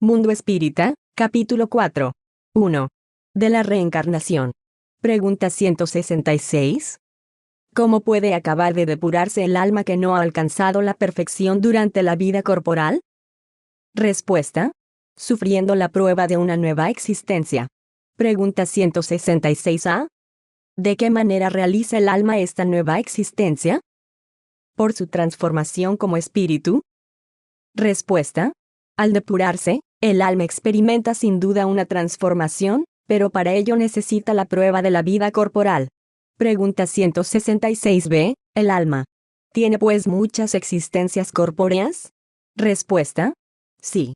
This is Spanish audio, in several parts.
Mundo Espírita, capítulo 4. 1. De la reencarnación. Pregunta 166. ¿Cómo puede acabar de depurarse el alma que no ha alcanzado la perfección durante la vida corporal? Respuesta. Sufriendo la prueba de una nueva existencia. Pregunta 166a. ¿De qué manera realiza el alma esta nueva existencia? Por su transformación como espíritu. Respuesta. Al depurarse, el alma experimenta sin duda una transformación, pero para ello necesita la prueba de la vida corporal. Pregunta 166b. ¿El alma tiene pues muchas existencias corpóreas? Respuesta. Sí.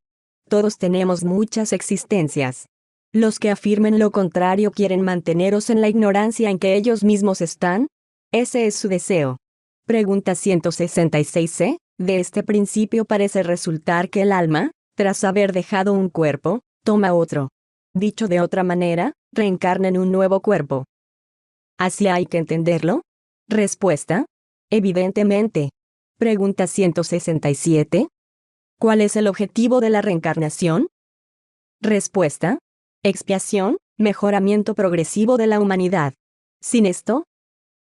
Todos tenemos muchas existencias. Los que afirmen lo contrario quieren manteneros en la ignorancia en que ellos mismos están. Ese es su deseo. Pregunta 166c. De este principio parece resultar que el alma, tras haber dejado un cuerpo, toma otro. Dicho de otra manera, reencarna en un nuevo cuerpo. ¿Así hay que entenderlo? Respuesta. Evidentemente. Pregunta 167. ¿Cuál es el objetivo de la reencarnación? Respuesta. Expiación, mejoramiento progresivo de la humanidad. Sin esto,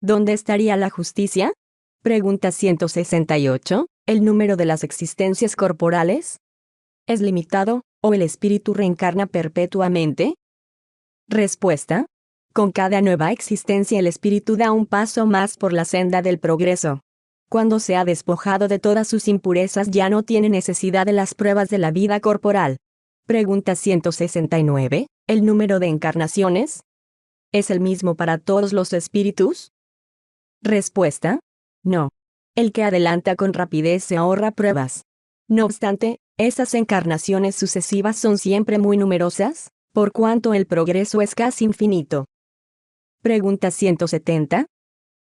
¿dónde estaría la justicia? Pregunta 168. ¿El número de las existencias corporales es limitado, o el espíritu reencarna perpetuamente? Respuesta. Con cada nueva existencia el espíritu da un paso más por la senda del progreso. Cuando se ha despojado de todas sus impurezas ya no tiene necesidad de las pruebas de la vida corporal. Pregunta 169. ¿El número de encarnaciones es el mismo para todos los espíritus? Respuesta. No. El que adelanta con rapidez se ahorra pruebas. No obstante, esas encarnaciones sucesivas son siempre muy numerosas, por cuanto el progreso es casi infinito. Pregunta 170.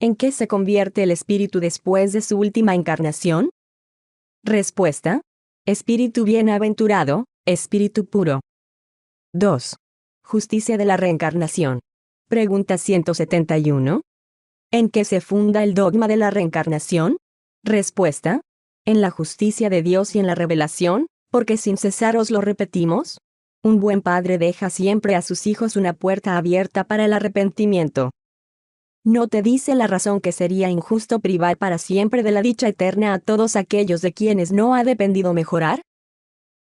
¿En qué se convierte el espíritu después de su última encarnación? Respuesta. Espíritu bienaventurado, espíritu puro. 2. Justicia de la reencarnación. Pregunta 171. ¿En qué se funda el dogma de la reencarnación? Respuesta. En la justicia de Dios y en la revelación, porque sin cesar os lo repetimos. Un buen padre deja siempre a sus hijos una puerta abierta para el arrepentimiento. ¿No te dice la razón que sería injusto privar para siempre de la dicha eterna a todos aquellos de quienes no ha dependido mejorar?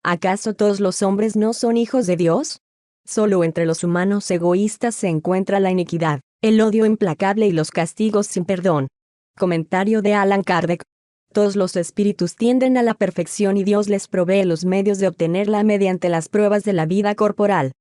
¿Acaso todos los hombres no son hijos de Dios? Solo entre los humanos egoístas se encuentra la iniquidad, el odio implacable y los castigos sin perdón. Comentario de Allan Kardec. Todos los espíritus tienden a la perfección y Dios les provee los medios de obtenerla mediante las pruebas de la vida corporal.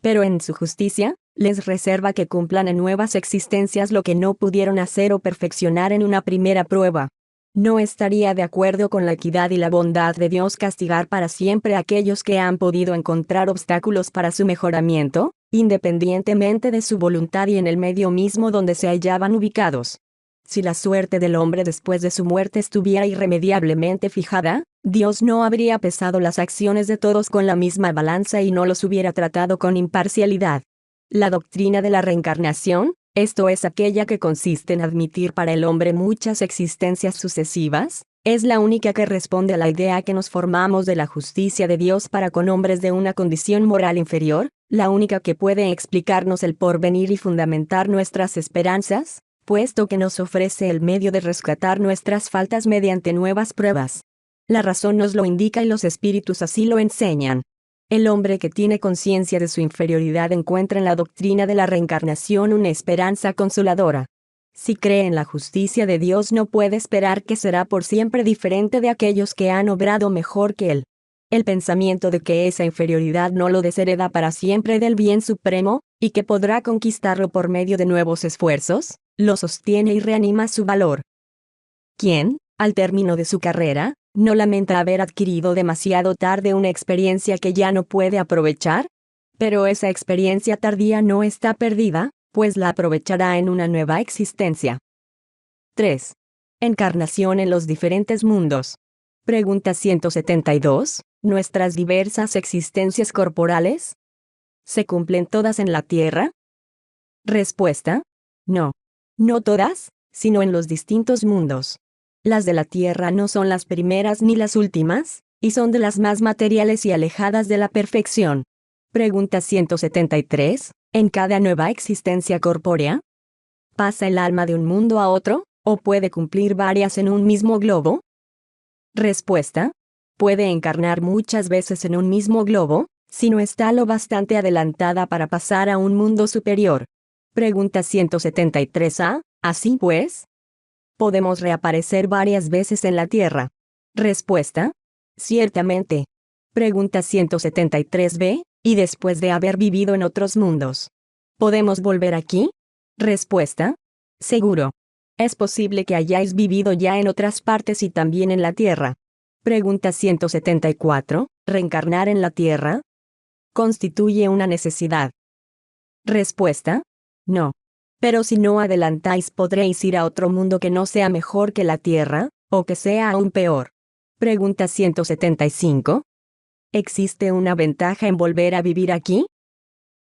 Pero en su justicia, les reserva que cumplan en nuevas existencias lo que no pudieron hacer o perfeccionar en una primera prueba. ¿No estaría de acuerdo con la equidad y la bondad de Dios castigar para siempre a aquellos que han podido encontrar obstáculos para su mejoramiento, independientemente de su voluntad y en el medio mismo donde se hallaban ubicados? Si la suerte del hombre después de su muerte estuviera irremediablemente fijada, Dios no habría pesado las acciones de todos con la misma balanza y no los hubiera tratado con imparcialidad. La doctrina de la reencarnación, esto es aquella que consiste en admitir para el hombre muchas existencias sucesivas, es la única que responde a la idea que nos formamos de la justicia de Dios para con hombres de una condición moral inferior, la única que puede explicarnos el porvenir y fundamentar nuestras esperanzas, puesto que nos ofrece el medio de rescatar nuestras faltas mediante nuevas pruebas. La razón nos lo indica y los espíritus así lo enseñan. El hombre que tiene conciencia de su inferioridad encuentra en la doctrina de la reencarnación una esperanza consoladora. Si cree en la justicia de Dios no puede esperar que será por siempre diferente de aquellos que han obrado mejor que él. El pensamiento de que esa inferioridad no lo deshereda para siempre del bien supremo, y que podrá conquistarlo por medio de nuevos esfuerzos, lo sostiene y reanima su valor. ¿Quién, al término de su carrera, no lamenta haber adquirido demasiado tarde una experiencia que ya no puede aprovechar? Pero esa experiencia tardía no está perdida, pues la aprovechará en una nueva existencia. 3. Encarnación en los diferentes mundos. Pregunta 172. ¿Nuestras diversas existencias corporales se cumplen todas en la Tierra? Respuesta. No. No todas, sino en los distintos mundos. Las de la Tierra no son las primeras ni las últimas, y son de las más materiales y alejadas de la perfección. Pregunta 173. ¿En cada nueva existencia corpórea pasa el alma de un mundo a otro, o puede cumplir varias en un mismo globo? Respuesta. Puede encarnar muchas veces en un mismo globo, si no está lo bastante adelantada para pasar a un mundo superior. Pregunta 173a. Así pues, ¿podemos reaparecer varias veces en la Tierra? Respuesta. Ciertamente. Pregunta 173b. ¿Y después de haber vivido en otros mundos, podemos volver aquí? Respuesta. Seguro. Es posible que hayáis vivido ya en otras partes y también en la Tierra. Pregunta 174. ¿Reencarnar en la Tierra constituye una necesidad? Respuesta. No. Pero si no adelantáis podréis ir a otro mundo que no sea mejor que la Tierra, o que sea aún peor. Pregunta 175. ¿Existe una ventaja en volver a vivir aquí?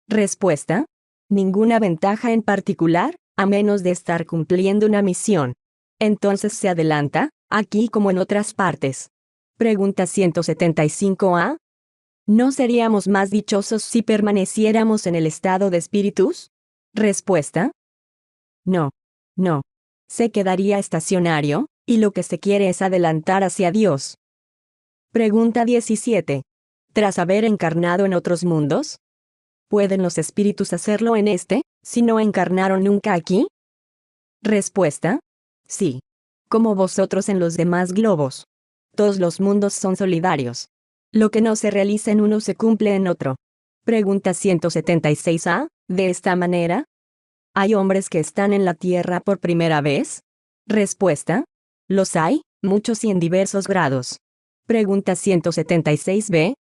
Respuesta. Ninguna ventaja en particular, a menos de estar cumpliendo una misión. Entonces se adelanta, aquí como en otras partes. Pregunta 175a. ¿No seríamos más dichosos si permaneciéramos en el estado de espíritus? Respuesta. No. No. Se quedaría estacionario, y lo que se quiere es adelantar hacia Dios. Pregunta 17. Tras haber encarnado en otros mundos, ¿pueden los espíritus hacerlo en este, si no encarnaron nunca aquí? Respuesta. Sí. Como vosotros en los demás globos. Todos los mundos son solidarios. Lo que no se realiza en uno se cumple en otro. Pregunta 176a. De esta manera, ¿hay hombres que están en la Tierra por primera vez? Respuesta. Los hay, muchos y en diversos grados. Pregunta 176b.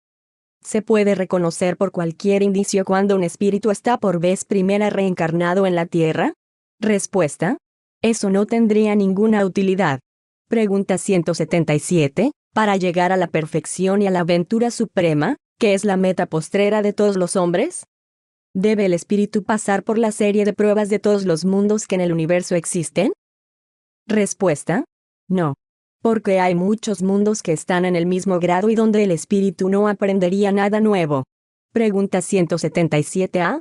¿Se puede reconocer por cualquier indicio cuando un espíritu está por vez primera reencarnado en la Tierra? Respuesta. Eso no tendría ninguna utilidad. Pregunta 177. Para llegar a la perfección y a la aventura suprema, ¿qué es la meta postrera de todos los hombres? ¿Debe el espíritu pasar por la serie de pruebas de todos los mundos que en el universo existen? Respuesta. No. Porque hay muchos mundos que están en el mismo grado y donde el espíritu no aprendería nada nuevo. Pregunta 177a.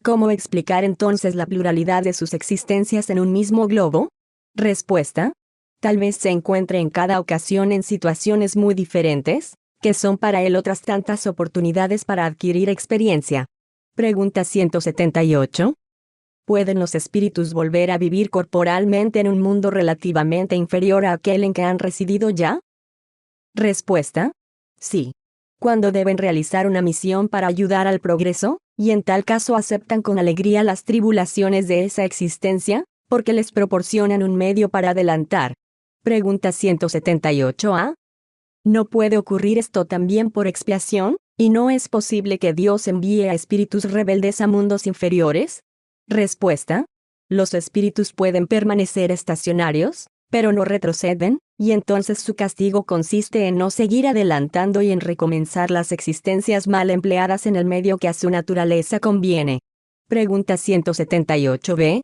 ¿Cómo explicar entonces la pluralidad de sus existencias en un mismo globo? Respuesta. Tal vez se encuentre en cada ocasión en situaciones muy diferentes, que son para él otras tantas oportunidades para adquirir experiencia. Pregunta 178. ¿Pueden los espíritus volver a vivir corporalmente en un mundo relativamente inferior a aquel en que han residido ya? Respuesta. Sí. Cuando deben realizar una misión para ayudar al progreso, y en tal caso aceptan con alegría las tribulaciones de esa existencia, porque les proporcionan un medio para adelantar. Pregunta 178a. ¿No puede ocurrir esto también por expiación, y no es posible que Dios envíe a espíritus rebeldes a mundos inferiores? Respuesta. Los espíritus pueden permanecer estacionarios, pero no retroceden, y entonces su castigo consiste en no seguir adelantando y en recomenzar las existencias mal empleadas en el medio que a su naturaleza conviene. Pregunta 178b.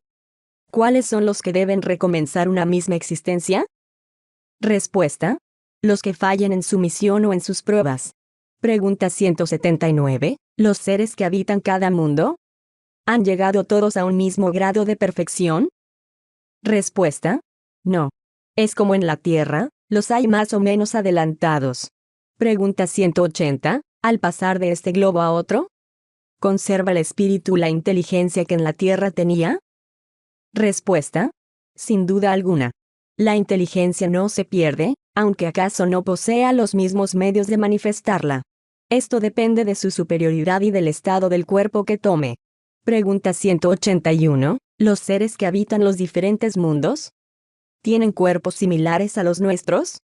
¿Cuáles son los que deben recomenzar una misma existencia? Respuesta. Los que fallen en su misión o en sus pruebas. Pregunta 179. ¿Los seres que habitan cada mundo han llegado todos a un mismo grado de perfección? Respuesta. No. Es como en la Tierra, los hay más o menos adelantados. Pregunta 180. Al pasar de este globo a otro, ¿conserva el espíritu la inteligencia que en la Tierra tenía? Respuesta. Sin duda alguna. La inteligencia no se pierde, aunque acaso no posea los mismos medios de manifestarla. Esto depende de su superioridad y del estado del cuerpo que tome. Pregunta 181. ¿Los seres que habitan los diferentes mundos tienen cuerpos similares a los nuestros?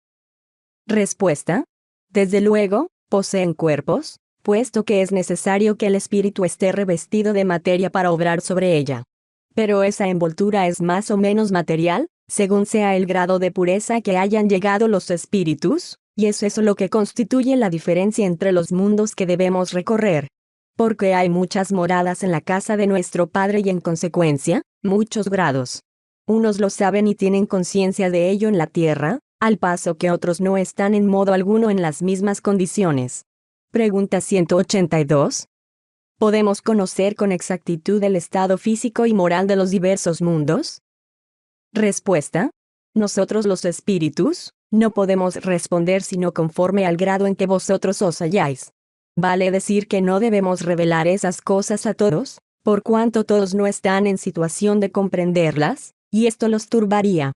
Respuesta. Desde luego, poseen cuerpos, puesto que es necesario que el espíritu esté revestido de materia para obrar sobre ella. Pero esa envoltura es más o menos material, según sea el grado de pureza que hayan llegado los espíritus, y es eso lo que constituye la diferencia entre los mundos que debemos recorrer. Porque hay muchas moradas en la casa de nuestro Padre y en consecuencia, muchos grados. Unos lo saben y tienen conciencia de ello en la Tierra, al paso que otros no están en modo alguno en las mismas condiciones. Pregunta 182. ¿Podemos conocer con exactitud el estado físico y moral de los diversos mundos? Respuesta. Nosotros los espíritus, no podemos responder sino conforme al grado en que vosotros os halláis. Vale decir que no debemos revelar esas cosas a todos, por cuanto todos no están en situación de comprenderlas, y esto los turbaría.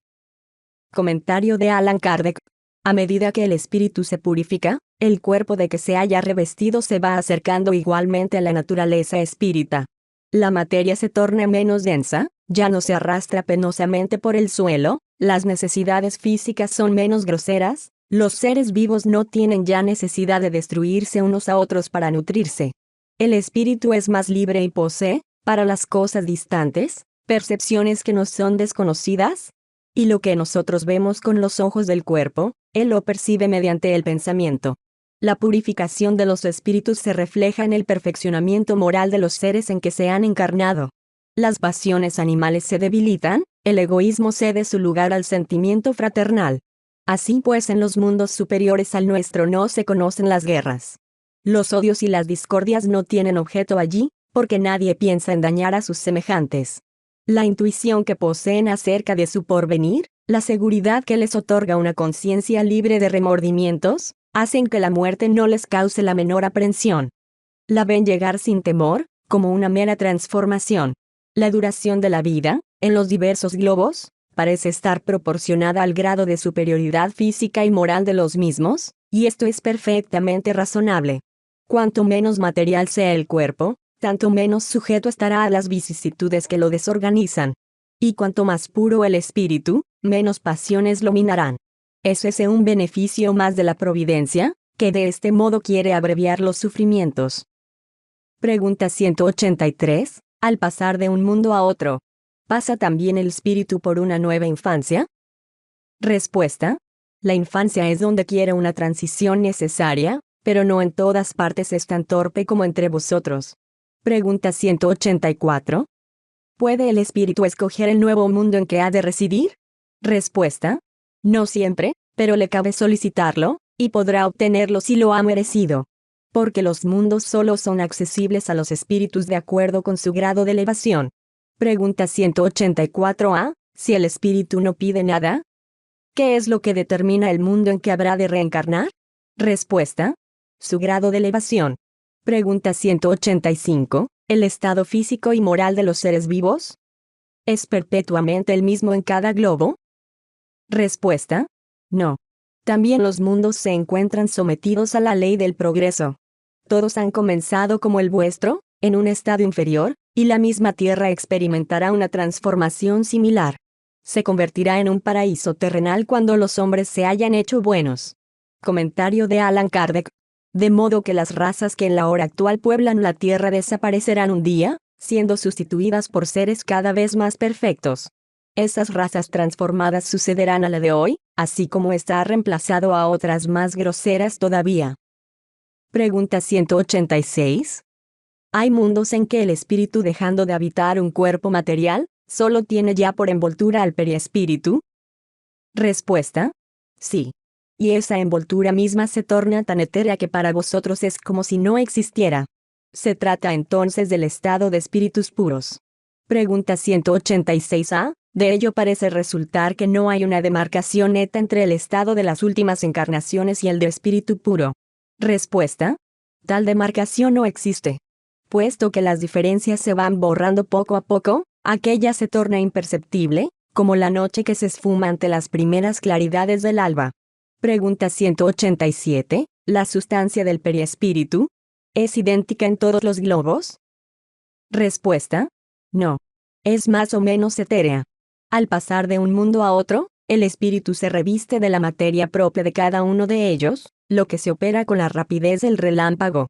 Comentario de Allan Kardec. A medida que el espíritu se purifica, el cuerpo de que se haya revestido se va acercando igualmente a la naturaleza espírita. La materia se torna menos densa, ya no se arrastra penosamente por el suelo, las necesidades físicas son menos groseras, los seres vivos no tienen ya necesidad de destruirse unos a otros para nutrirse. El espíritu es más libre y posee, para las cosas distantes, percepciones que nos son desconocidas, y lo que nosotros vemos con los ojos del cuerpo, él lo percibe mediante el pensamiento. La purificación de los espíritus se refleja en el perfeccionamiento moral de los seres en que se han encarnado. Las pasiones animales se debilitan, el egoísmo cede su lugar al sentimiento fraternal. Así pues, en los mundos superiores al nuestro no se conocen las guerras. Los odios y las discordias no tienen objeto allí, porque nadie piensa en dañar a sus semejantes. La intuición que poseen acerca de su porvenir, la seguridad que les otorga una conciencia libre de remordimientos, hacen que la muerte no les cause la menor aprensión. La ven llegar sin temor, como una mera transformación. La duración de la vida, en los diversos globos, parece estar proporcionada al grado de superioridad física y moral de los mismos, y esto es perfectamente razonable. Cuanto menos material sea el cuerpo, tanto menos sujeto estará a las vicisitudes que lo desorganizan. Y cuanto más puro el espíritu, menos pasiones lo minarán. ¿Es ese un beneficio más de la providencia, que de este modo quiere abreviar los sufrimientos? Pregunta 183. Al pasar de un mundo a otro, ¿pasa también el espíritu por una nueva infancia? Respuesta. La infancia es donde quiera una transición necesaria, pero no en todas partes es tan torpe como entre vosotros. Pregunta 184. ¿Puede el espíritu escoger el nuevo mundo en que ha de residir? Respuesta. No siempre, pero le cabe solicitarlo, y podrá obtenerlo si lo ha merecido. Porque los mundos solo son accesibles a los espíritus de acuerdo con su grado de elevación. Pregunta 184a. Si el espíritu no pide nada, ¿qué es lo que determina el mundo en que habrá de reencarnar? Respuesta. Su grado de elevación. Pregunta 185. ¿El estado físico y moral de los seres vivos es perpetuamente el mismo en cada globo? Respuesta. No. También los mundos se encuentran sometidos a la ley del progreso. Todos han comenzado como el vuestro, en un estado inferior, y la misma tierra experimentará una transformación similar. Se convertirá en un paraíso terrenal cuando los hombres se hayan hecho buenos. Comentario de Allan Kardec. De modo que las razas que en la hora actual pueblan la tierra desaparecerán un día, siendo sustituidas por seres cada vez más perfectos. Esas razas transformadas sucederán a la de hoy, así como ésta ha reemplazado a otras más groseras todavía. Pregunta 186. ¿Hay mundos en que el espíritu, dejando de habitar un cuerpo material, solo tiene ya por envoltura al periespíritu? Respuesta. Sí. Y esa envoltura misma se torna tan etérea que para vosotros es como si no existiera. Se trata entonces del estado de espíritus puros. Pregunta 186a. De ello parece resultar que no hay una demarcación neta entre el estado de las últimas encarnaciones y el de espíritu puro. Respuesta. Tal demarcación no existe. Puesto que las diferencias se van borrando poco a poco, aquella se torna imperceptible, como la noche que se esfuma ante las primeras claridades del alba. Pregunta 187. ¿La sustancia del periespíritu es idéntica en todos los globos? Respuesta. No. Es más o menos etérea. Al pasar de un mundo a otro, el espíritu se reviste de la materia propia de cada uno de ellos, lo que se opera con la rapidez del relámpago.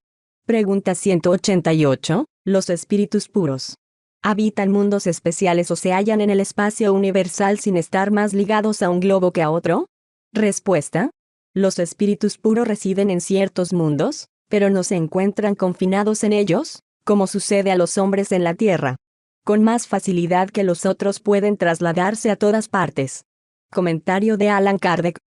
Pregunta 188. ¿Los espíritus puros habitan mundos especiales o se hallan en el espacio universal sin estar más ligados a un globo que a otro? Respuesta. Los espíritus puros residen en ciertos mundos, pero no se encuentran confinados en ellos, como sucede a los hombres en la tierra. Con más facilidad que los otros pueden trasladarse a todas partes. Comentario de Allan Kardec.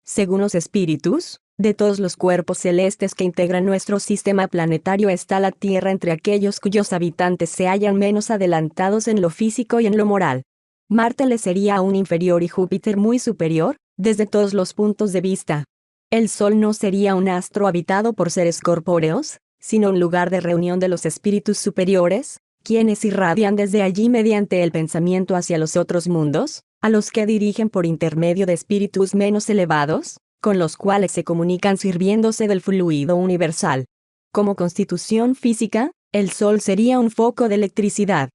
Según los espíritus, de todos los cuerpos celestes que integran nuestro sistema planetario está la Tierra entre aquellos cuyos habitantes se hallan menos adelantados en lo físico y en lo moral. Marte le sería aún inferior y Júpiter muy superior, desde todos los puntos de vista. El Sol no sería un astro habitado por seres corpóreos, sino un lugar de reunión de los espíritus superiores, quienes irradian desde allí mediante el pensamiento hacia los otros mundos, a los que dirigen por intermedio de espíritus menos elevados, con los cuales se comunican sirviéndose del fluido universal. Como constitución física, el Sol sería un foco de electricidad.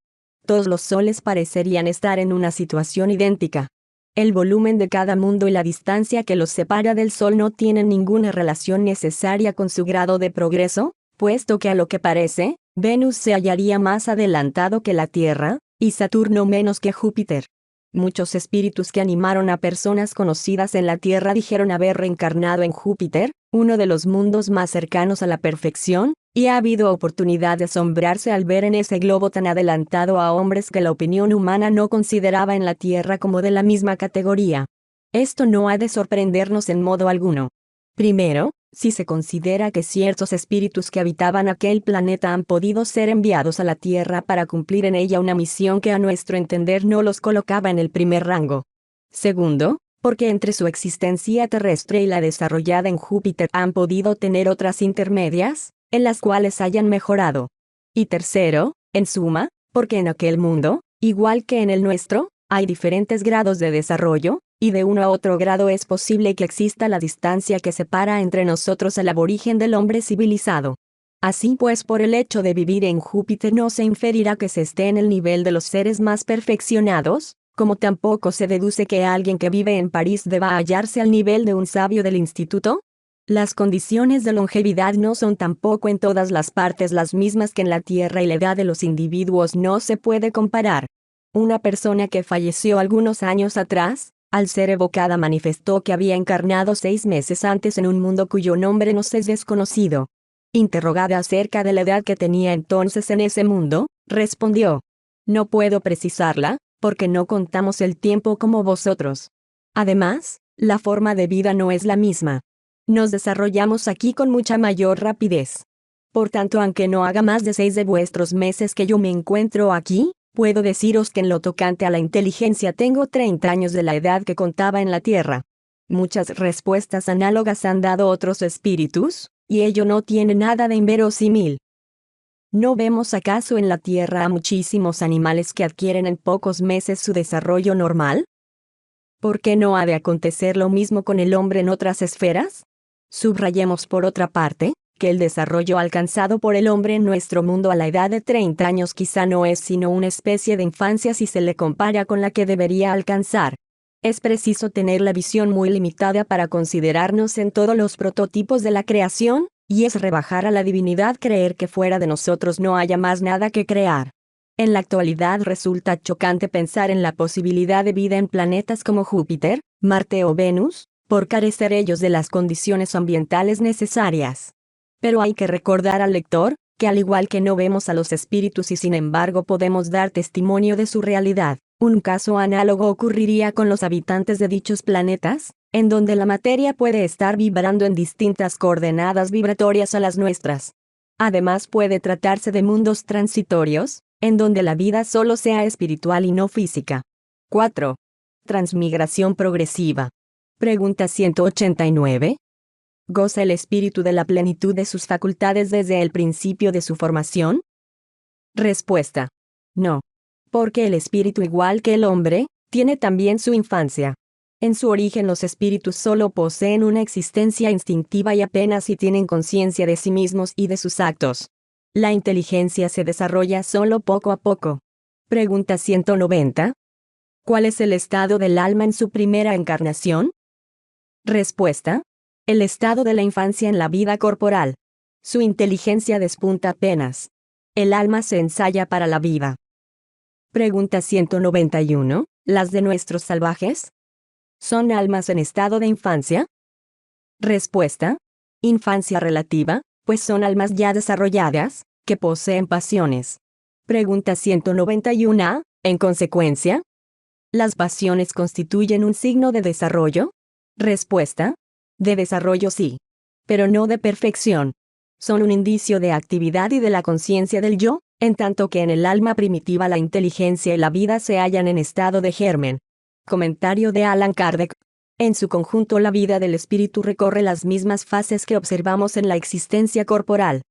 Todos los soles parecerían estar en una situación idéntica. El volumen de cada mundo y la distancia que los separa del Sol no tienen ninguna relación necesaria con su grado de progreso, puesto que a lo que parece, Venus se hallaría más adelantado que la Tierra, y Saturno menos que Júpiter. Muchos espíritus que animaron a personas conocidas en la Tierra dijeron haber reencarnado en Júpiter, uno de los mundos más cercanos a la perfección, y ha habido oportunidad de asombrarse al ver en ese globo tan adelantado a hombres que la opinión humana no consideraba en la Tierra como de la misma categoría. Esto no ha de sorprendernos en modo alguno. Primero, si se considera que ciertos espíritus que habitaban aquel planeta han podido ser enviados a la Tierra para cumplir en ella una misión que a nuestro entender no los colocaba en el primer rango. Segundo, porque entre su existencia terrestre y la desarrollada en Júpiter han podido tener otras intermedias, en las cuales hayan mejorado. Y tercero, en suma, porque en aquel mundo, igual que en el nuestro, hay diferentes grados de desarrollo, y de uno a otro grado es posible que exista la distancia que separa entre nosotros al aborigen del hombre civilizado. Así pues, por el hecho de vivir en Júpiter no se inferirá que se esté en el nivel de los seres más perfeccionados, como tampoco se deduce que alguien que vive en París deba hallarse al nivel de un sabio del instituto. Las condiciones de longevidad no son tampoco en todas las partes las mismas que en la Tierra y la edad de los individuos no se puede comparar. Una persona que falleció algunos años atrás, al ser evocada manifestó que había encarnado 6 meses antes en un mundo cuyo nombre nos es desconocido. Interrogada acerca de la edad que tenía entonces en ese mundo, respondió: "No puedo precisarla, porque no contamos el tiempo como vosotros. Además, la forma de vida no es la misma. Nos desarrollamos aquí con mucha mayor rapidez. Por tanto, aunque no haga más de 6 de vuestros meses que yo me encuentro aquí, puedo deciros que en lo tocante a la inteligencia tengo 30 años de la edad que contaba en la Tierra". Muchas respuestas análogas han dado otros espíritus, y ello no tiene nada de inverosímil. ¿No vemos acaso en la Tierra a muchísimos animales que adquieren en pocos meses su desarrollo normal? ¿Por qué no ha de acontecer lo mismo con el hombre en otras esferas? Subrayemos por otra parte, que el desarrollo alcanzado por el hombre en nuestro mundo a la edad de 30 años quizá no es sino una especie de infancia si se le compara con la que debería alcanzar. Es preciso tener la visión muy limitada para considerarnos en todos los prototipos de la creación, y es rebajar a la divinidad creer que fuera de nosotros no haya más nada que crear. En la actualidad resulta chocante pensar en la posibilidad de vida en planetas como Júpiter, Marte o Venus, por carecer ellos de las condiciones ambientales necesarias. Pero hay que recordar al lector, que al igual que no vemos a los espíritus y sin embargo podemos dar testimonio de su realidad, un caso análogo ocurriría con los habitantes de dichos planetas, en donde la materia puede estar vibrando en distintas coordenadas vibratorias a las nuestras. Además puede tratarse de mundos transitorios, en donde la vida solo sea espiritual y no física. 4. Transmigración progresiva. Pregunta 189. ¿Goza el espíritu de la plenitud de sus facultades desde el principio de su formación? Respuesta: no. Porque el espíritu, igual que el hombre, tiene también su infancia. En su origen los espíritus solo poseen una existencia instintiva y apenas si tienen conciencia de sí mismos y de sus actos. La inteligencia se desarrolla solo poco a poco. Pregunta 190. ¿Cuál es el estado del alma en su primera encarnación? Respuesta: el estado de la infancia en la vida corporal. Su inteligencia despunta apenas. El alma se ensaya para la vida. Pregunta 191. ¿Las de nuestros salvajes? ¿Son almas en estado de infancia? Respuesta: infancia relativa, pues son almas ya desarrolladas, que poseen pasiones. Pregunta 191. En consecuencia, ¿las pasiones constituyen un signo de desarrollo? Respuesta: De desarrollo sí, pero no de perfección. Son un indicio de actividad y de la conciencia del yo, en tanto que en el alma primitiva la inteligencia y la vida se hallan en estado de germen. Comentario de Allan Kardec. En su conjunto la vida del espíritu recorre las mismas fases que observamos en la existencia corporal.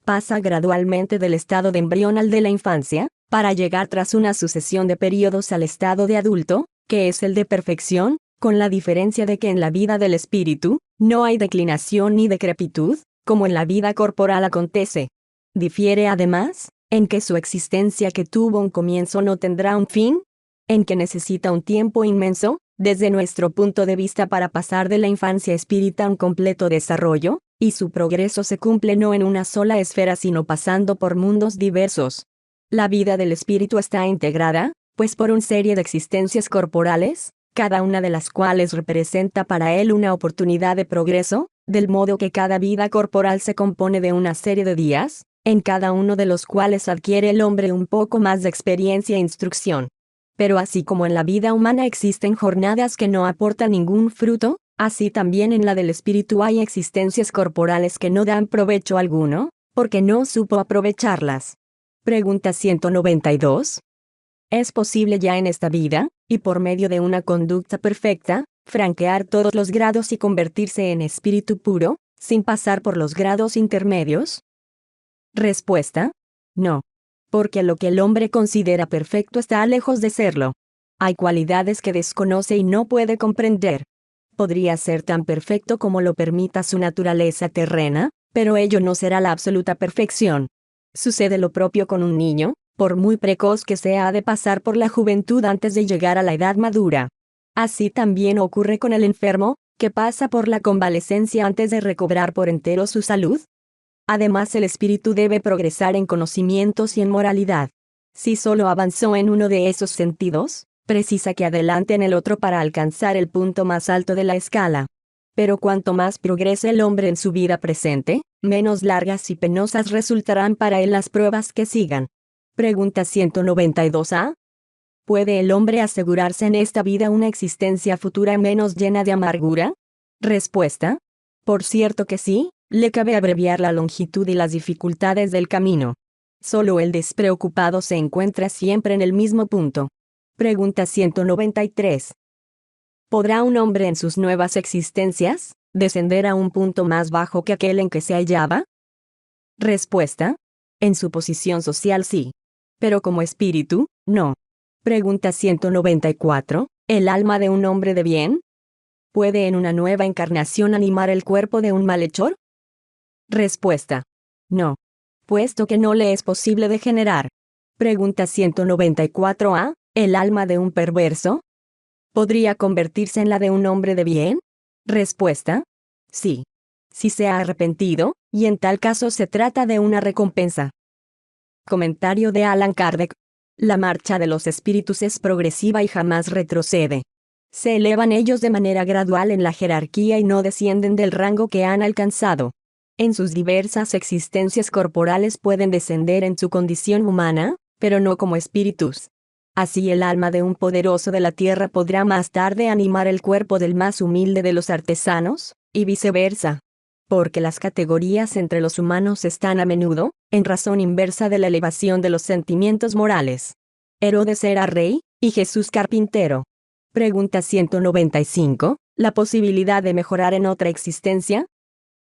Pasa gradualmente del estado de embrión al de la infancia, para llegar tras una sucesión de períodos al estado de adulto, que es el de perfección, con la diferencia de que en la vida del espíritu, no hay declinación ni decrepitud, como en la vida corporal acontece. Difiere además, en que su existencia que tuvo un comienzo no tendrá un fin, en que necesita un tiempo inmenso, desde nuestro punto de vista para pasar de la infancia espírita a un completo desarrollo, y su progreso se cumple no en una sola esfera sino pasando por mundos diversos. La vida del espíritu está integrada, pues por una serie de existencias corporales, cada una de las cuales representa para él una oportunidad de progreso, del modo que cada vida corporal se compone de una serie de días, en cada uno de los cuales adquiere el hombre un poco más de experiencia e instrucción. Pero así como en la vida humana existen jornadas que no aportan ningún fruto, así también en la del espíritu hay existencias corporales que no dan provecho alguno, porque no supo aprovecharlas. Pregunta 192. ¿Es posible ya en esta vida, y por medio de una conducta perfecta, franquear todos los grados y convertirse en espíritu puro, sin pasar por los grados intermedios? Respuesta: no. Porque lo que el hombre considera perfecto está lejos de serlo. Hay cualidades que desconoce y no puede comprender. Podría ser tan perfecto como lo permita su naturaleza terrena, pero ello no será la absoluta perfección. Sucede lo propio con un niño, por muy precoz que sea, ha de pasar por la juventud antes de llegar a la edad madura. Así también ocurre con el enfermo, que pasa por la convalecencia antes de recobrar por entero su salud. Además, el espíritu debe progresar en conocimientos y en moralidad. Si solo avanzó en uno de esos sentidos, precisa que adelante en el otro para alcanzar el punto más alto de la escala. Pero cuanto más progrese el hombre en su vida presente, menos largas y penosas resultarán para él las pruebas que sigan. Pregunta 192a. ¿Puede el hombre asegurarse en esta vida una existencia futura menos llena de amargura? Respuesta: por cierto que sí. Le cabe abreviar la longitud y las dificultades del camino. Solo el despreocupado se encuentra siempre en el mismo punto. Pregunta 193. ¿Podrá un hombre en sus nuevas existencias descender a un punto más bajo que aquel en que se hallaba? Respuesta: en su posición social sí. Pero como espíritu, no. Pregunta 194. ¿El alma de un hombre de bien puede en una nueva encarnación animar el cuerpo de un malhechor? Respuesta: no. Puesto que no le es posible degenerar. Pregunta 194a. ¿El alma de un perverso podría convertirse en la de un hombre de bien? Respuesta: sí. Si se ha arrepentido, y en tal caso se trata de una recompensa. Comentario de Allan Kardec. La marcha de los espíritus es progresiva y jamás retrocede. Se elevan ellos de manera gradual en la jerarquía y no descienden del rango que han alcanzado. En sus diversas existencias corporales pueden descender en su condición humana, pero no como espíritus. Así el alma de un poderoso de la tierra podrá más tarde animar el cuerpo del más humilde de los artesanos, y viceversa. Porque las categorías entre los humanos están a menudo, en razón inversa de la elevación de los sentimientos morales. Herodes era rey, y Jesús carpintero. Pregunta 195. ¿La posibilidad de mejorar en otra existencia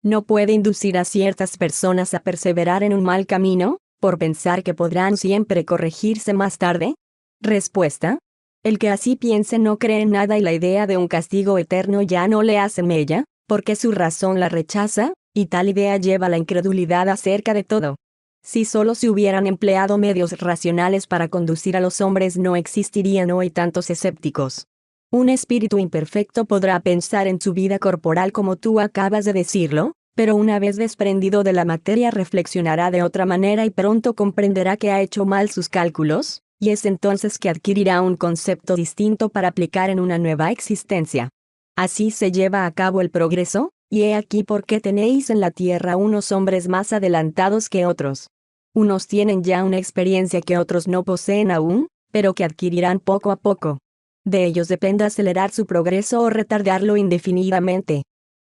no puede inducir a ciertas personas a perseverar en un mal camino, por pensar que podrán siempre corregirse más tarde? Respuesta: el que así piense no cree en nada y la idea de un castigo eterno ya no le hace mella, porque su razón la rechaza, y tal idea lleva la incredulidad acerca de todo. Si solo se hubieran empleado medios racionales para conducir a los hombres, no existirían hoy tantos escépticos. Un espíritu imperfecto podrá pensar en su vida corporal como tú acabas de decirlo, pero una vez desprendido de la materia reflexionará de otra manera y pronto comprenderá que ha hecho mal sus cálculos, y es entonces que adquirirá un concepto distinto para aplicar en una nueva existencia. Así se lleva a cabo el progreso, y he aquí por qué tenéis en la tierra unos hombres más adelantados que otros. Unos tienen ya una experiencia que otros no poseen aún, pero que adquirirán poco a poco. De ellos depende acelerar su progreso o retardarlo indefinidamente.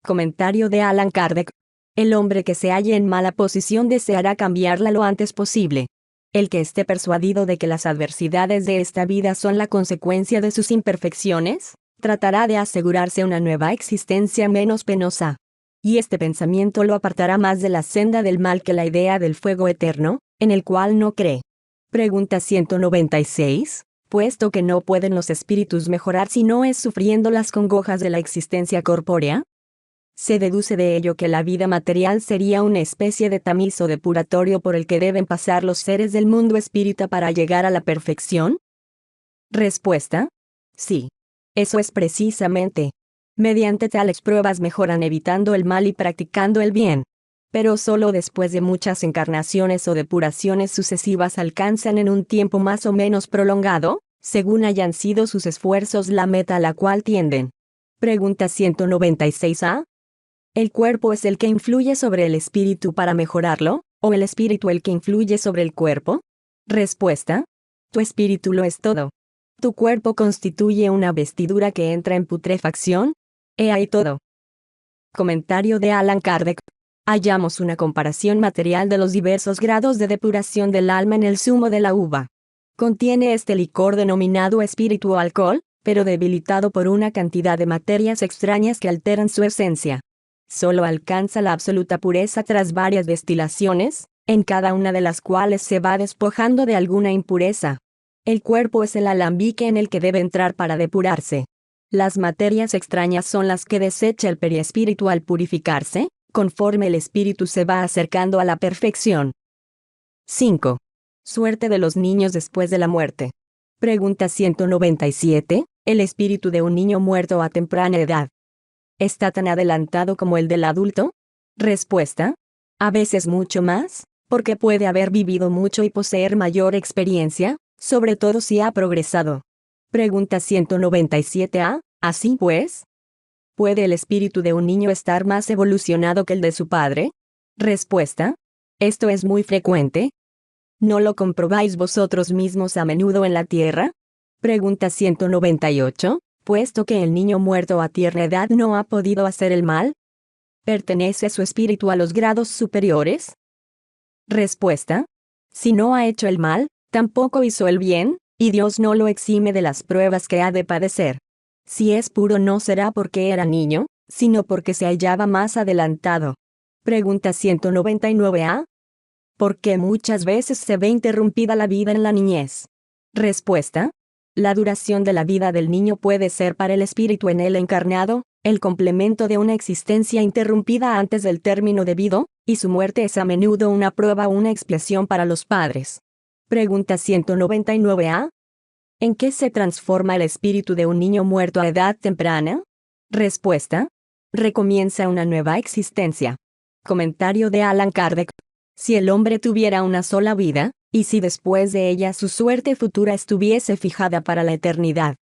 Comentario de Allan Kardec. El hombre que se halle en mala posición deseará cambiarla lo antes posible. El que esté persuadido de que las adversidades de esta vida son la consecuencia de sus imperfecciones, tratará de asegurarse una nueva existencia menos penosa. Y este pensamiento lo apartará más de la senda del mal que la idea del fuego eterno, en el cual no cree. Pregunta 196. Puesto que no pueden los espíritus mejorar si no es sufriendo las congojas de la existencia corpórea, se deduce de ello que la vida material sería una especie de tamiz o depuratorio por el que deben pasar los seres del mundo espírita para llegar a la perfección. Respuesta: sí. Eso es precisamente. Mediante tales pruebas mejoran evitando el mal y practicando el bien. Pero solo después de muchas encarnaciones o depuraciones sucesivas alcanzan en un tiempo más o menos prolongado, según hayan sido sus esfuerzos, la meta a la cual tienden. Pregunta 196a. ¿El cuerpo es el que influye sobre el espíritu para mejorarlo, o el espíritu el que influye sobre el cuerpo? Respuesta: tu espíritu lo es todo. Tu cuerpo constituye una vestidura que entra en putrefacción. He ahí todo. Comentario de Allan Kardec. Hallamos una comparación material de los diversos grados de depuración del alma en el zumo de la uva. Contiene este licor denominado espíritu o alcohol, pero debilitado por una cantidad de materias extrañas que alteran su esencia. Solo alcanza la absoluta pureza tras varias destilaciones, en cada una de las cuales se va despojando de alguna impureza. El cuerpo es el alambique en el que debe entrar para depurarse. Las materias extrañas son las que desecha el periespíritu al purificarse, conforme el espíritu se va acercando a la perfección. 5. Suerte de los niños después de la muerte. Pregunta 197. ¿El espíritu de un niño muerto a temprana edad está tan adelantado como el del adulto? Respuesta: a veces mucho más, porque puede haber vivido mucho y poseer mayor experiencia, sobre todo si ha progresado. Pregunta 197a. Así pues, ¿puede el espíritu de un niño estar más evolucionado que el de su padre? Respuesta: esto es muy frecuente. ¿No lo comprobáis vosotros mismos a menudo en la tierra? Pregunta 198. Puesto que el niño muerto a tierna edad no ha podido hacer el mal, ¿pertenece su espíritu a los grados superiores? Respuesta: si no ha hecho el mal, tampoco hizo el bien, y Dios no lo exime de las pruebas que ha de padecer. Si es puro no será porque era niño, sino porque se hallaba más adelantado. Pregunta 199a. ¿Por qué muchas veces se ve interrumpida la vida en la niñez? Respuesta: la duración de la vida del niño puede ser para el espíritu en él encarnado, el complemento de una existencia interrumpida antes del término debido, y su muerte es a menudo una prueba o una expiación para los padres. Pregunta 199a. ¿En qué se transforma el espíritu de un niño muerto a edad temprana? Respuesta: recomienza una nueva existencia. Comentario de Allan Kardec. Si el hombre tuviera una sola vida, y si después de ella su suerte futura estuviese fijada para la eternidad,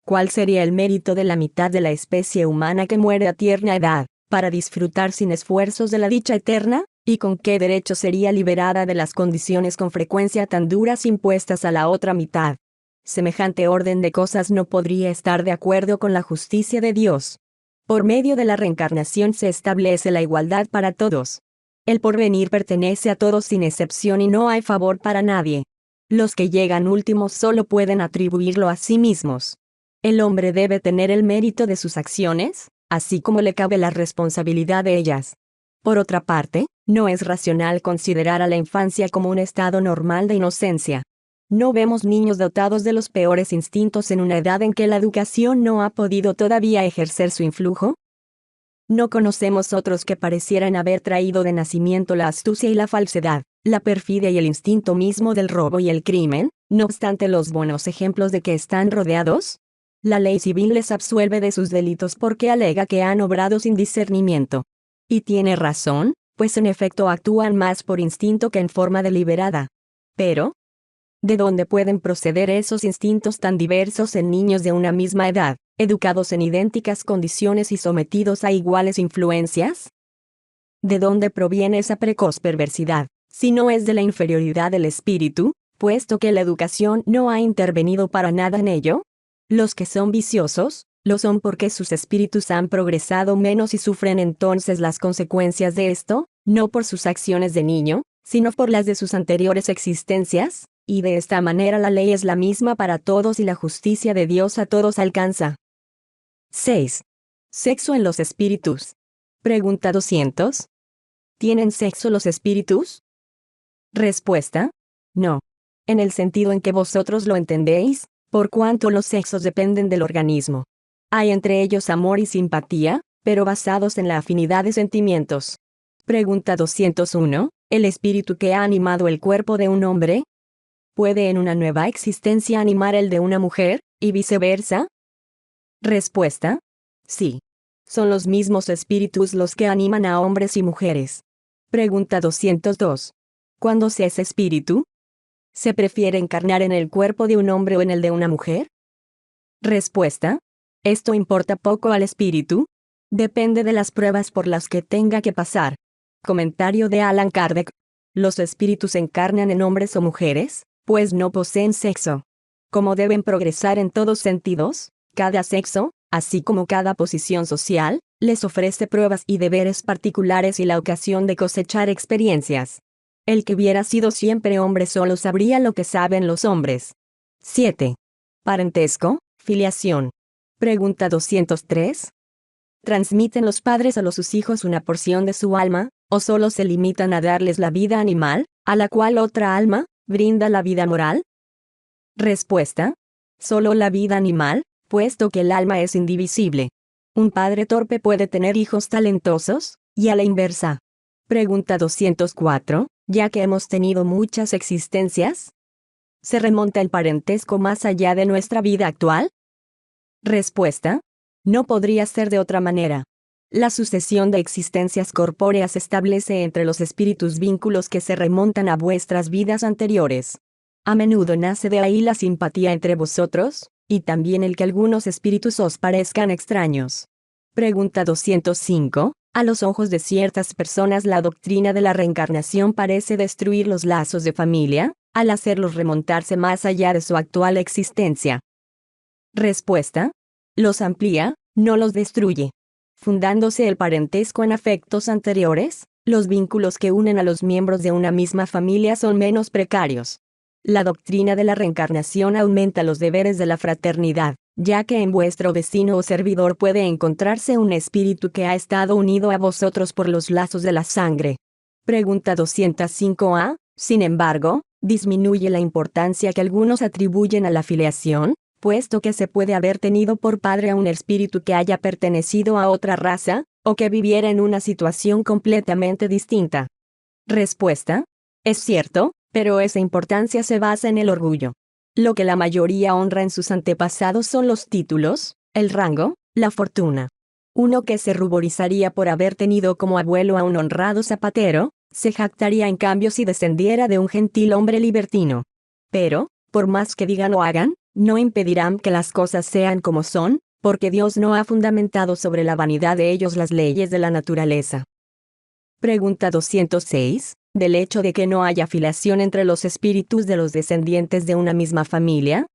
¿cuál sería el mérito de la mitad de la especie humana que muere a tierna edad, para disfrutar sin esfuerzos de la dicha eterna? ¿Y con qué derecho sería liberada de las condiciones con frecuencia tan duras impuestas a la otra mitad? Semejante orden de cosas no podría estar de acuerdo con la justicia de Dios. Por medio de la reencarnación se establece la igualdad para todos. El porvenir pertenece a todos sin excepción y no hay favor para nadie. Los que llegan últimos solo pueden atribuirlo a sí mismos. El hombre debe tener el mérito de sus acciones, así como le cabe la responsabilidad de ellas. Por otra parte, no es racional considerar a la infancia como un estado normal de inocencia. ¿No vemos niños dotados de los peores instintos en una edad en que la educación no ha podido todavía ejercer su influjo? ¿No conocemos otros que parecieran haber traído de nacimiento la astucia y la falsedad, la perfidia y el instinto mismo del robo y el crimen, no obstante los buenos ejemplos de que están rodeados? La ley civil les absuelve de sus delitos porque alega que han obrado sin discernimiento. Y tiene razón, pues en efecto actúan más por instinto que en forma deliberada. Pero, ¿de dónde pueden proceder esos instintos tan diversos en niños de una misma edad, educados en idénticas condiciones y sometidos a iguales influencias? ¿De dónde proviene esa precoz perversidad, si no es de la inferioridad del espíritu, puesto que la educación no ha intervenido para nada en ello? Los que son viciosos, Lo son porque sus espíritus han progresado menos y sufren entonces las consecuencias de esto, no por sus acciones de niño, sino por las de sus anteriores existencias, y de esta manera la ley es la misma para todos y la justicia de Dios a todos alcanza. 6. Sexo en los espíritus. Pregunta 200. ¿Tienen sexo los espíritus? Respuesta: no. En el sentido en que vosotros lo entendéis, por cuanto los sexos dependen del organismo. Hay entre ellos amor y simpatía, pero basados en la afinidad de sentimientos. Pregunta 201. ¿El espíritu que ha animado el cuerpo de un hombre puede en una nueva existencia animar el de una mujer, y viceversa? Respuesta: sí. Son los mismos espíritus los que animan a hombres y mujeres. Pregunta 202. ¿Cuándo se es espíritu? ¿Se prefiere encarnar en el cuerpo de un hombre o en el de una mujer? Respuesta: esto importa poco al espíritu. Depende de las pruebas por las que tenga que pasar. Comentario de Allan Kardec. Los espíritus encarnan en hombres o mujeres, pues no poseen sexo. Como deben progresar en todos sentidos, cada sexo, así como cada posición social, les ofrece pruebas y deberes particulares y la ocasión de cosechar experiencias. El que hubiera sido siempre hombre solo sabría lo que saben los hombres. 7. Parentesco, filiación. Pregunta 203. ¿Transmiten los padres a sus hijos una porción de su alma, o solo se limitan a darles la vida animal, a la cual otra alma brinda la vida moral? Respuesta: solo la vida animal, puesto que el alma es indivisible. Un padre torpe puede tener hijos talentosos, y a la inversa. Pregunta 204. Ya que hemos tenido muchas existencias, ¿se remonta el parentesco más allá de nuestra vida actual? Respuesta: no podría ser de otra manera. La sucesión de existencias corpóreas establece entre los espíritus vínculos que se remontan a vuestras vidas anteriores. A menudo nace de ahí la simpatía entre vosotros, y también el que algunos espíritus os parezcan extraños. Pregunta 205. A los ojos de ciertas personas la doctrina de la reencarnación parece destruir los lazos de familia, al hacerlos remontarse más allá de su actual existencia. Respuesta: los amplía, no los destruye. Fundándose el parentesco en afectos anteriores, los vínculos que unen a los miembros de una misma familia son menos precarios. La doctrina de la reencarnación aumenta los deberes de la fraternidad, ya que en vuestro vecino o servidor puede encontrarse un espíritu que ha estado unido a vosotros por los lazos de la sangre. Pregunta 205a. Sin embargo, disminuye la importancia que algunos atribuyen a la filiación, puesto que se puede haber tenido por padre a un espíritu que haya pertenecido a otra raza, o que viviera en una situación completamente distinta. Respuesta: es cierto, pero esa importancia se basa en el orgullo. Lo que la mayoría honra en sus antepasados son los títulos, el rango, la fortuna. Uno que se ruborizaría por haber tenido como abuelo a un honrado zapatero, se jactaría en cambio si descendiera de un gentil hombre libertino. Pero, por más que digan o hagan, no impedirán que las cosas sean como son, porque Dios no ha fundamentado sobre la vanidad de ellos las leyes de la naturaleza. Pregunta 206. Del hecho de que no haya filiación entre los espíritus de los descendientes de una misma familia,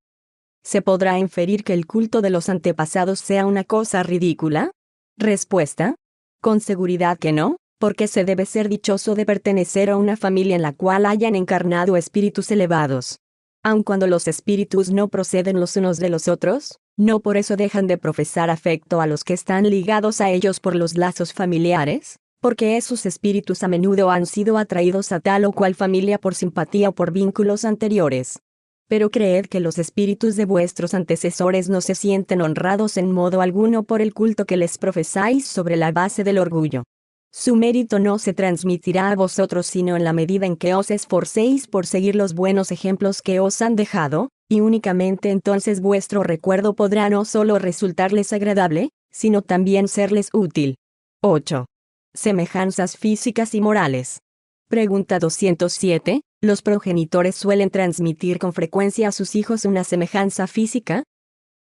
¿se podrá inferir que el culto de los antepasados sea una cosa ridícula? Respuesta: con seguridad que no, porque se debe ser dichoso de pertenecer a una familia en la cual hayan encarnado espíritus elevados. Aun cuando los espíritus no proceden los unos de los otros, no por eso dejan de profesar afecto a los que están ligados a ellos por los lazos familiares, porque esos espíritus a menudo han sido atraídos a tal o cual familia por simpatía o por vínculos anteriores. Pero creed que los espíritus de vuestros antecesores no se sienten honrados en modo alguno por el culto que les profesáis sobre la base del orgullo. Su mérito no se transmitirá a vosotros sino en la medida en que os esforcéis por seguir los buenos ejemplos que os han dejado, y únicamente entonces vuestro recuerdo podrá no solo resultarles agradable, sino también serles útil. 8. Semejanzas físicas y morales. Pregunta 207. ¿Los progenitores suelen transmitir con frecuencia a sus hijos una semejanza física?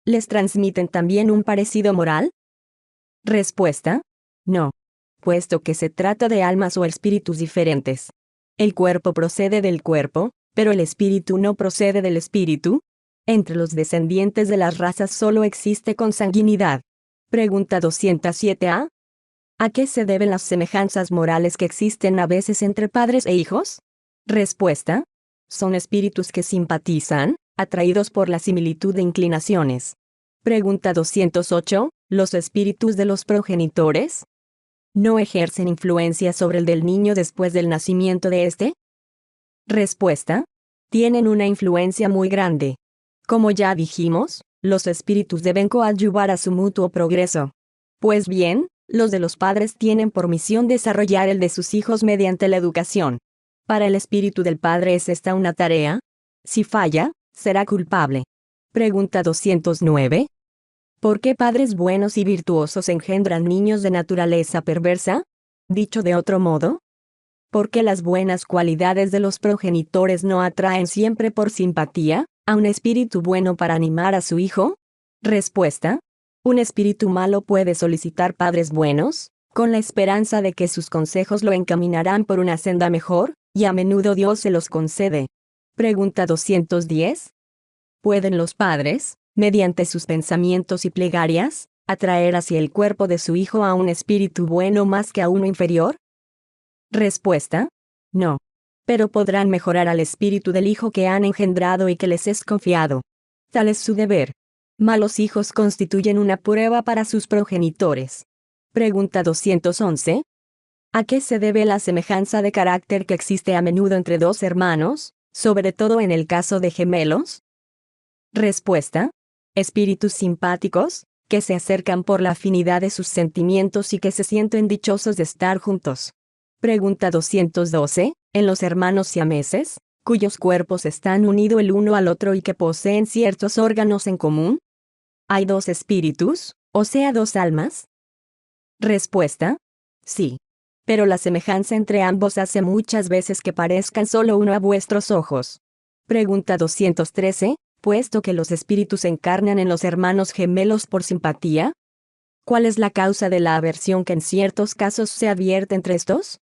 ¿Les transmiten también un parecido moral? Respuesta: no. Puesto que se trata de almas o espíritus diferentes. El cuerpo procede del cuerpo, pero el espíritu no procede del espíritu. Entre los descendientes de las razas solo existe consanguinidad. Pregunta 207a. ¿A qué se deben las semejanzas morales que existen a veces entre padres e hijos? Respuesta. Son espíritus que simpatizan, atraídos por la similitud de inclinaciones. Pregunta 208. ¿Los espíritus de los progenitores no ejercen influencia sobre el del niño después del nacimiento de éste? Respuesta. Tienen una influencia muy grande. Como ya dijimos, los espíritus deben coadyuvar a su mutuo progreso. Pues bien, los de los padres tienen por misión desarrollar el de sus hijos mediante la educación. Para el espíritu del padre es esta una tarea. Si falla, será culpable. Pregunta 209. ¿Por qué padres buenos y virtuosos engendran niños de naturaleza perversa? Dicho de otro modo, ¿por qué las buenas cualidades de los progenitores no atraen siempre por simpatía a un espíritu bueno para animar a su hijo? Respuesta. Un espíritu malo puede solicitar padres buenos, con la esperanza de que sus consejos lo encaminarán por una senda mejor, y a menudo Dios se los concede. Pregunta 210. ¿Pueden los padres, mediante sus pensamientos y plegarias, atraer hacia el cuerpo de su hijo a un espíritu bueno más que a uno inferior? Respuesta. No. Pero podrán mejorar al espíritu del hijo que han engendrado y que les es confiado. Tal es su deber. Malos hijos constituyen una prueba para sus progenitores. Pregunta 211. ¿A qué se debe la semejanza de carácter que existe a menudo entre dos hermanos, sobre todo en el caso de gemelos? Respuesta. Espíritus simpáticos, que se acercan por la afinidad de sus sentimientos y que se sienten dichosos de estar juntos. Pregunta 212. En los hermanos siameses, cuyos cuerpos están unidos el uno al otro y que poseen ciertos órganos en común, ¿hay dos espíritus, o sea, dos almas? Respuesta. Sí. Pero la semejanza entre ambos hace muchas veces que parezcan solo uno a vuestros ojos. Pregunta 213. Puesto que los espíritus encarnan en los hermanos gemelos por simpatía, ¿cuál es la causa de la aversión que en ciertos casos se advierte entre estos?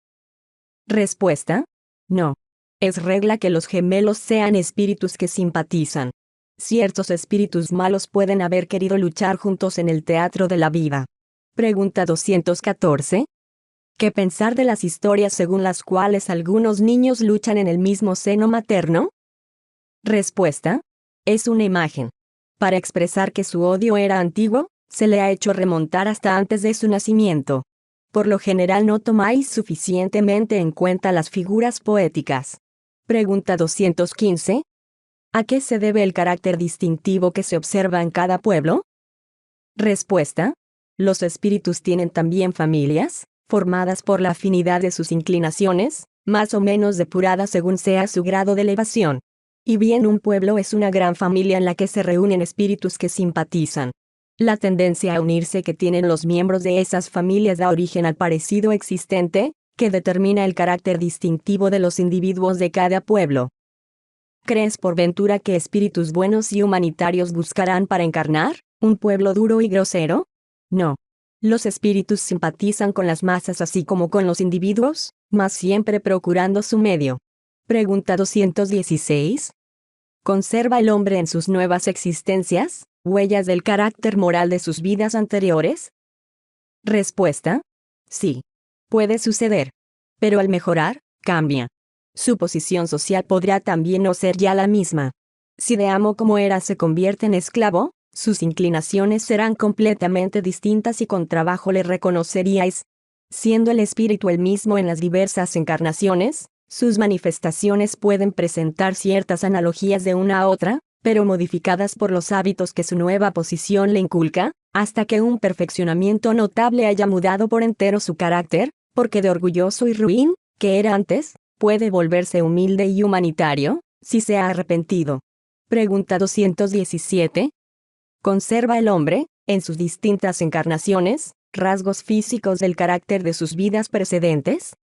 Respuesta. No. Es regla que los gemelos sean espíritus que simpatizan. Ciertos espíritus malos pueden haber querido luchar juntos en el teatro de la vida. Pregunta 214. ¿Qué pensar de las historias según las cuales algunos niños luchan en el mismo seno materno? Respuesta. Es una imagen. Para expresar que su odio era antiguo, se le ha hecho remontar hasta antes de su nacimiento. Por lo general no tomáis suficientemente en cuenta las figuras poéticas. Pregunta 215. ¿A qué se debe el carácter distintivo que se observa en cada pueblo? Respuesta. Los espíritus tienen también familias, formadas por la afinidad de sus inclinaciones, más o menos depuradas según sea su grado de elevación. Y bien un pueblo es una gran familia en la que se reúnen espíritus que simpatizan. La tendencia a unirse que tienen los miembros de esas familias da origen al parecido existente, que determina el carácter distintivo de los individuos de cada pueblo. ¿Crees por ventura que espíritus buenos y humanitarios buscarán para encarnar un pueblo duro y grosero? No. Los espíritus simpatizan con las masas así como con los individuos, mas siempre procurando su medio. Pregunta 216. ¿Conserva el hombre en sus nuevas existencias huellas del carácter moral de sus vidas anteriores? Respuesta. Sí. Puede suceder. Pero al mejorar, cambia. Su posición social podrá también no ser ya la misma. Si de amo como era se convierte en esclavo, sus inclinaciones serán completamente distintas y con trabajo le reconoceríais. Siendo el espíritu el mismo en las diversas encarnaciones, sus manifestaciones pueden presentar ciertas analogías de una a otra, pero modificadas por los hábitos que su nueva posición le inculca, hasta que un perfeccionamiento notable haya mudado por entero su carácter, porque de orgulloso y ruin, que era antes, puede volverse humilde y humanitario, si se ha arrepentido. Pregunta 217. ¿Conserva el hombre, en sus distintas encarnaciones, rasgos físicos del carácter de sus vidas precedentes?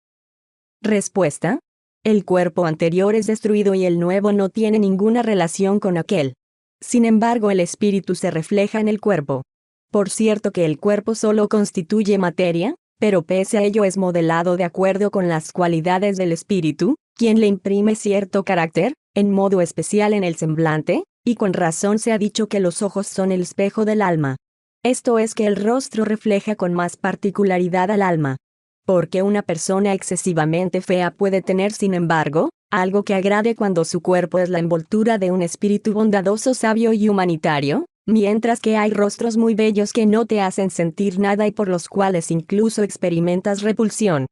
Respuesta. El cuerpo anterior es destruido y el nuevo no tiene ninguna relación con aquel. Sin embargo, el espíritu se refleja en el cuerpo. Por cierto que el cuerpo solo constituye materia, pero pese a ello es modelado de acuerdo con las cualidades del espíritu, quien le imprime cierto carácter, en modo especial en el semblante, y con razón se ha dicho que los ojos son el espejo del alma. Esto es que el rostro refleja con más particularidad al alma. Porque una persona excesivamente fea puede tener, sin embargo, algo que agrade cuando su cuerpo es la envoltura de un espíritu bondadoso, sabio y humanitario, mientras que hay rostros muy bellos que no te hacen sentir nada y por los cuales incluso experimentas repulsión.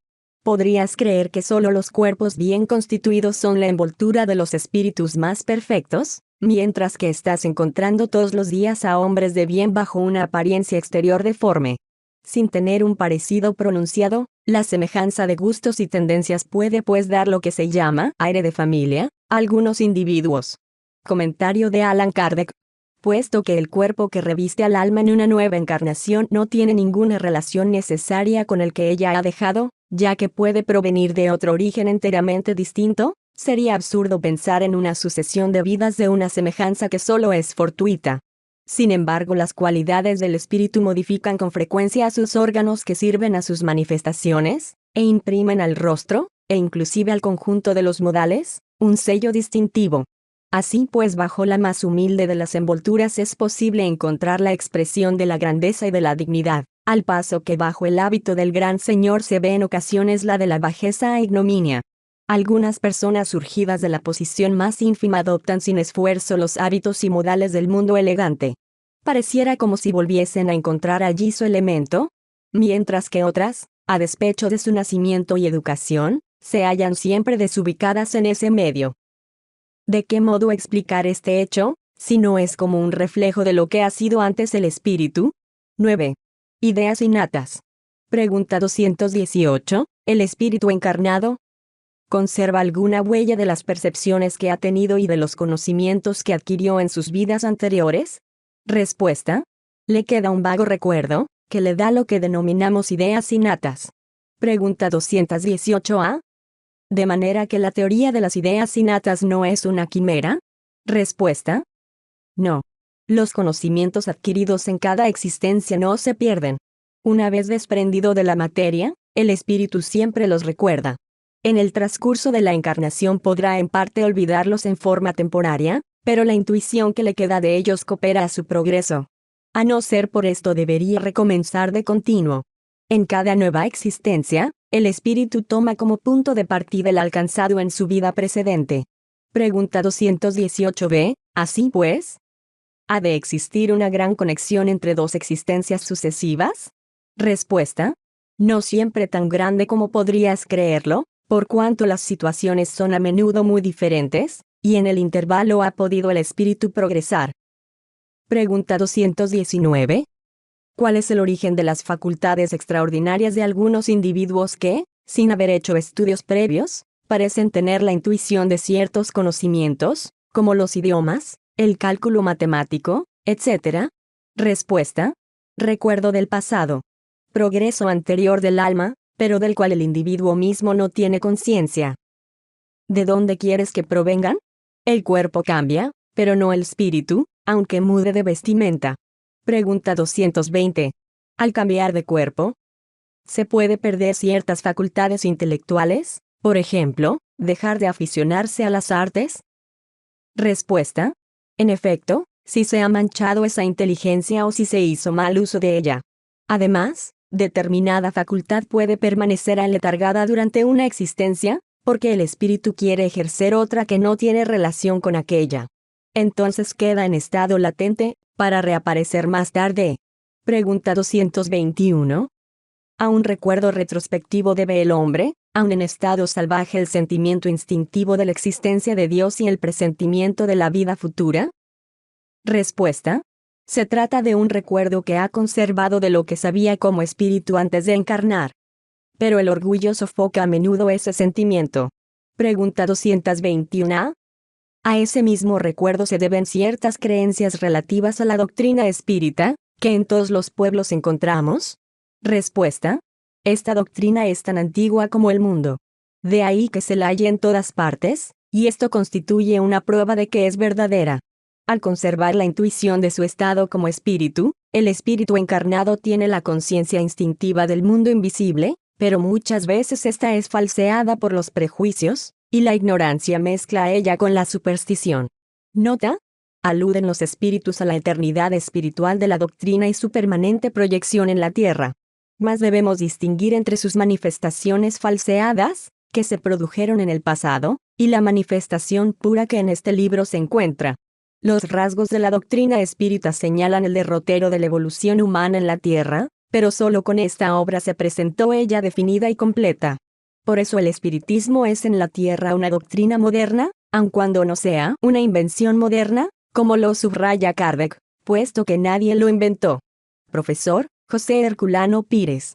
¿Podrías creer que solo los cuerpos bien constituidos son la envoltura de los espíritus más perfectos, mientras que estás encontrando todos los días a hombres de bien bajo una apariencia exterior deforme? Sin tener un parecido pronunciado, la semejanza de gustos y tendencias puede pues dar lo que se llama aire de familia a algunos individuos. Comentario de Allan Kardec. Puesto que el cuerpo que reviste al alma en una nueva encarnación no tiene ninguna relación necesaria con el que ella ha dejado, ya que puede provenir de otro origen enteramente distinto, sería absurdo pensar en una sucesión de vidas de una semejanza que solo es fortuita. Sin embargo, las cualidades del espíritu modifican con frecuencia a sus órganos que sirven a sus manifestaciones, e imprimen al rostro, e inclusive al conjunto de los modales, un sello distintivo. Así pues, bajo la más humilde de las envolturas es posible encontrar la expresión de la grandeza y de la dignidad, al paso que bajo el hábito del gran señor se ve en ocasiones la de la bajeza e ignominia. Algunas personas surgidas de la posición más ínfima adoptan sin esfuerzo los hábitos y modales del mundo elegante. Pareciera como si volviesen a encontrar allí su elemento, mientras que otras, a despecho de su nacimiento y educación, se hallan siempre desubicadas en ese medio. ¿De qué modo explicar este hecho, si no es como un reflejo de lo que ha sido antes el espíritu? 9. Ideas innatas. Pregunta 218. ¿El espíritu encarnado conserva alguna huella de las percepciones que ha tenido y de los conocimientos que adquirió en sus vidas anteriores? Respuesta. Le queda un vago recuerdo, que le da lo que denominamos ideas innatas. Pregunta 218a. ¿De manera que la teoría de las ideas innatas no es una quimera? Respuesta. No. Los conocimientos adquiridos en cada existencia no se pierden. Una vez desprendido de la materia, el espíritu siempre los recuerda. En el transcurso de la encarnación podrá en parte olvidarlos en forma temporaria, pero la intuición que le queda de ellos coopera a su progreso. A no ser por esto debería recomenzar de continuo. En cada nueva existencia, el espíritu toma como punto de partida el alcanzado en su vida precedente. Pregunta 218b. Así pues, ¿ha de existir una gran conexión entre dos existencias sucesivas? Respuesta. No siempre tan grande como podrías creerlo, por cuanto las situaciones son a menudo muy diferentes, y en el intervalo ha podido el espíritu progresar. Pregunta 219. ¿Cuál es el origen de las facultades extraordinarias de algunos individuos que, sin haber hecho estudios previos, parecen tener la intuición de ciertos conocimientos, como los idiomas, el cálculo matemático, etc.? Respuesta. Recuerdo del pasado. Progreso anterior del alma, pero del cual el individuo mismo no tiene conciencia. ¿De dónde quieres que provengan? El cuerpo cambia, pero no el espíritu, aunque mude de vestimenta. Pregunta 220. Al cambiar de cuerpo, ¿se puede perder ciertas facultades intelectuales, por ejemplo, dejar de aficionarse a las artes? Respuesta. En efecto, si se ha manchado esa inteligencia o si se hizo mal uso de ella. Además, determinada facultad puede permanecer aletargada durante una existencia, porque el espíritu quiere ejercer otra que no tiene relación con aquella. Entonces queda en estado latente, para reaparecer más tarde. Pregunta 221. ¿A un recuerdo retrospectivo debe el hombre, aun en estado salvaje, el sentimiento instintivo de la existencia de Dios y el presentimiento de la vida futura? Respuesta. Se trata de un recuerdo que ha conservado de lo que sabía como espíritu antes de encarnar. Pero el orgullo sofoca a menudo ese sentimiento. Pregunta 221a. A ese mismo recuerdo se deben ciertas creencias relativas a la doctrina espírita, que en todos los pueblos encontramos. Respuesta. Esta doctrina es tan antigua como el mundo. De ahí que se la halle en todas partes, y esto constituye una prueba de que es verdadera. Al conservar la intuición de su estado como espíritu, el espíritu encarnado tiene la conciencia instintiva del mundo invisible, pero muchas veces esta es falseada por los prejuicios, y la ignorancia mezcla ella con la superstición. Nota. Aluden los espíritus a la eternidad espiritual de la doctrina y su permanente proyección en la tierra. Mas debemos distinguir entre sus manifestaciones falseadas, que se produjeron en el pasado, y la manifestación pura que en este libro se encuentra. Los rasgos de la doctrina espírita señalan el derrotero de la evolución humana en la tierra, pero solo con esta obra se presentó ella definida y completa. Por eso el espiritismo es en la tierra una doctrina moderna, aun cuando no sea una invención moderna, como lo subraya Kardec, puesto que nadie lo inventó. Profesor José Herculano Pires.